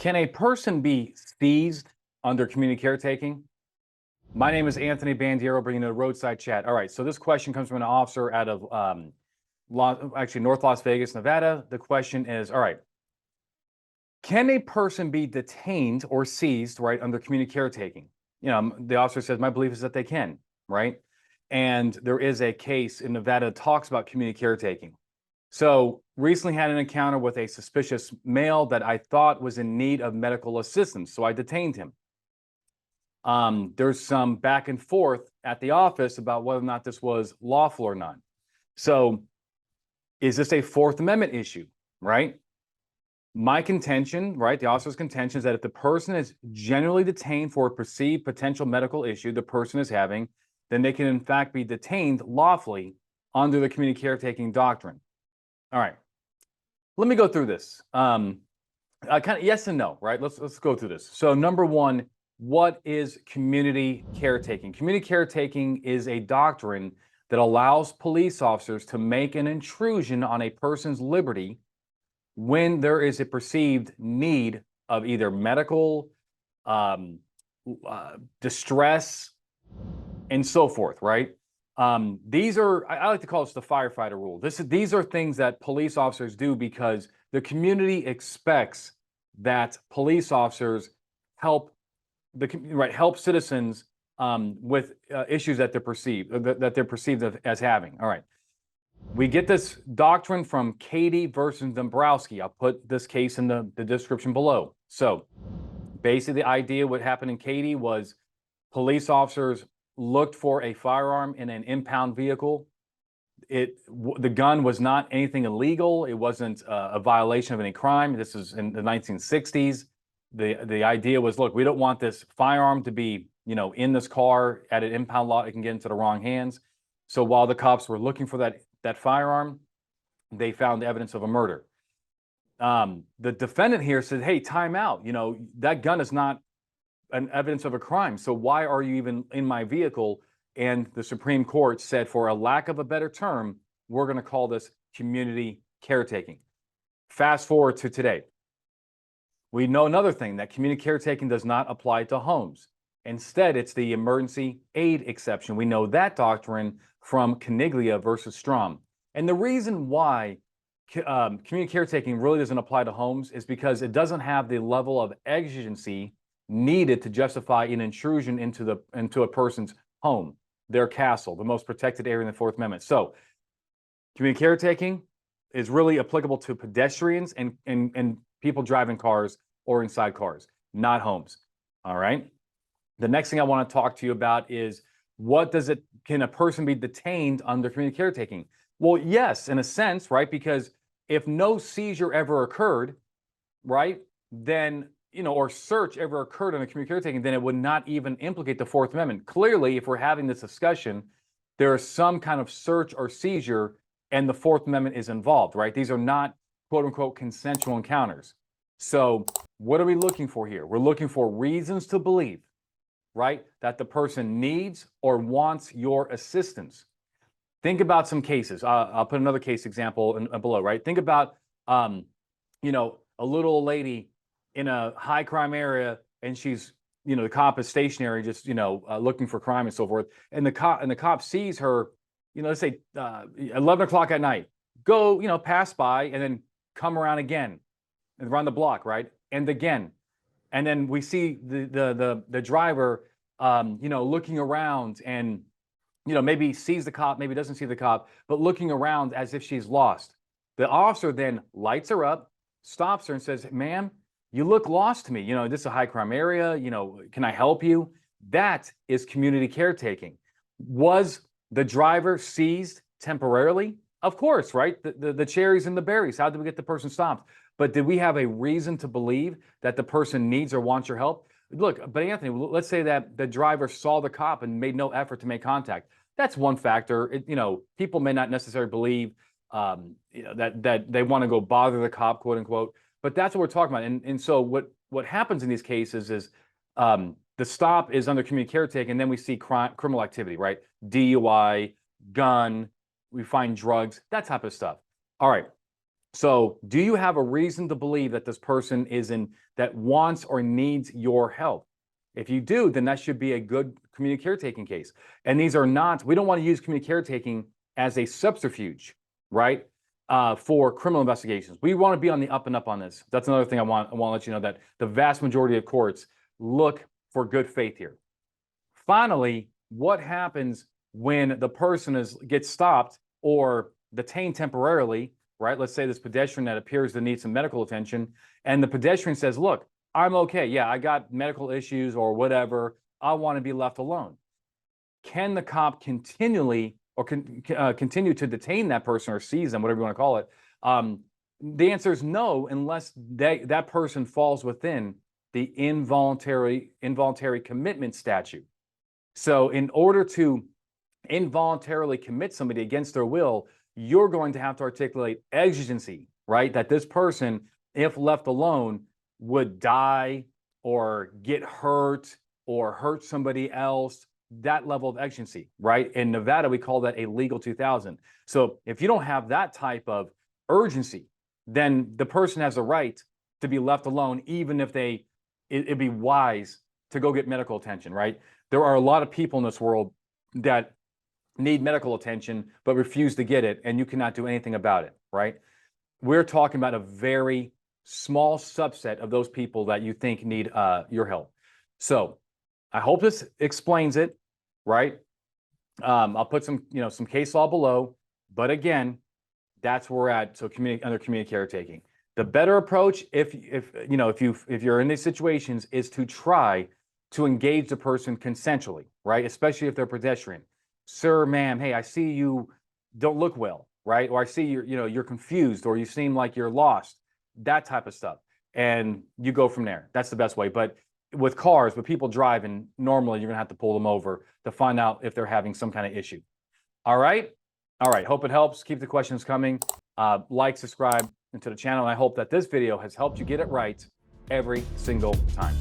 Can a person be seized under community caretaking? My name is Anthony Bandiero, bringing you the Roadside Chat. All right, so this question comes from an officer out of North Las Vegas, Nevada. The question is, all right, can a person be detained or seized, right, under community caretaking? You know, the officer says, my belief is that they can, right? And there is a case in Nevada that talks about community caretaking. So recently had an encounter with a suspicious male that I thought was in need of medical assistance, so I detained him. There's some back and forth at the office about whether or not this was lawful or not. So is this a Fourth Amendment issue, right? My contention, right, the officer's contention is that if the person is generally detained for a perceived potential medical issue the person is having, then they can in fact be detained lawfully under the community caretaking doctrine. All right, let me go through this. Kind of yes and no, right? Let's go through this. So number one, what is community caretaking? Community caretaking is a doctrine that allows police officers to make an intrusion on a person's liberty when there is a perceived need of either medical distress and so forth, right? These are, I like to call this the Firefighter Rule. These are things that police officers do because the community expects that police officers help help citizens with issues that they're perceived as having. All right, we get this doctrine from Katie versus Dombrowski. I'll put this case in the description below. So basically, the idea what happened in Katie was police officers looked for a firearm in an impound vehicle. The gun was not anything illegal. It wasn't a violation of any crime. This is in the 1960s. The idea was, look, we don't want this firearm to be, in this car at an impound lot. It can get into the wrong hands. So while the cops were looking for that firearm, they found evidence of a murder. The defendant here said, hey, time out. That gun is not an evidence of a crime. So why are you even in my vehicle? And the Supreme Court said, for a lack of a better term, we're going to call this community caretaking. Fast forward to today. We know another thing, that community caretaking does not apply to homes. Instead, it's the emergency aid exception. We know that doctrine from Caniglia versus Strom. And the reason why community caretaking really doesn't apply to homes is because it doesn't have the level of exigency needed to justify an intrusion into a person's home, their castle, the most protected area in the Fourth Amendment. So community caretaking is really applicable to pedestrians and people driving cars or inside cars, not homes. All right. The next thing I want to talk to you about is can a person be detained under community caretaking? Well, yes, in a sense, right? Because if no seizure ever occurred, right, then or search ever occurred on a community caretaking, then it would not even implicate the Fourth Amendment. Clearly, if we're having this discussion, there is some kind of search or seizure and the Fourth Amendment is involved, right? These are not quote unquote consensual encounters. So what are we looking for here? We're looking for reasons to believe, right, that the person needs or wants your assistance. Think about some cases. I'll put another case example below, right? Think about, a little lady in a high crime area, and she's, the cop is stationary, just, looking for crime and so forth. And the cop sees her, let's say 11 o'clock at night, go, pass by and then come around again and around the block, right? And again, and then we see the driver, looking around and, maybe sees the cop, maybe doesn't see the cop, but looking around as if she's lost. The officer then lights her up, stops her and says, ma'am, you look lost to me. This is a high crime area. Can I help you? That is community caretaking. Was the driver seized temporarily? Of course, right? The cherries and the berries. How did we get the person stopped? But did we have a reason to believe that the person needs or wants your help? Look, but Anthony, let's say that the driver saw the cop and made no effort to make contact. That's one factor. People may not necessarily believe that they want to go bother the cop, quote unquote. But that's what we're talking about. And so what happens in these cases is the stop is under community caretaking, and then we see criminal activity, right? DUI, gun, we find drugs, that type of stuff. All right. So do you have a reason to believe that this person that wants or needs your help? If you do, then that should be a good community caretaking case. And these are not, we don't want to use community caretaking as a subterfuge, right? For criminal investigations. We want to be on the up and up on this. That's another thing I want to let you know, that the vast majority of courts look for good faith here. Finally, what happens when the person gets stopped or detained temporarily, right? Let's say this pedestrian that appears to need some medical attention, and the pedestrian says, look, I'm okay. Yeah, I got medical issues or whatever. I want to be left alone. Can the cop continue to detain that person or seize them, whatever you want to call it? The answer is no, unless that person falls within the involuntary commitment statute. So in order to involuntarily commit somebody against their will, you're going to have to articulate exigency, right? That this person, if left alone, would die or get hurt or hurt somebody else, that level of exigency, right? In Nevada, we call that a legal 2000. So if you don't have that type of urgency, then the person has a right to be left alone, even if it'd be wise to go get medical attention, right? There are a lot of people in this world that need medical attention but refuse to get it, and you cannot do anything about it, right? We're talking about a very small subset of those people that you think need your help. So I hope this explains it, right? I'll put some case law below, but again, that's where we're at. So under community caretaking, the better approach, if you're in these situations, is to try to engage the person consensually, right? Especially if they're pedestrian. Sir, ma'am, hey, I see you don't look well, right? Or I see you're confused, or you seem like you're lost, that type of stuff. And you go from there. That's the best way. But with people driving, normally you're gonna have to pull them over to find out if they're having some kind of issue. All right. Hope it helps. Keep the questions coming. Like, subscribe to the channel. And I hope that this video has helped you get it right every single time.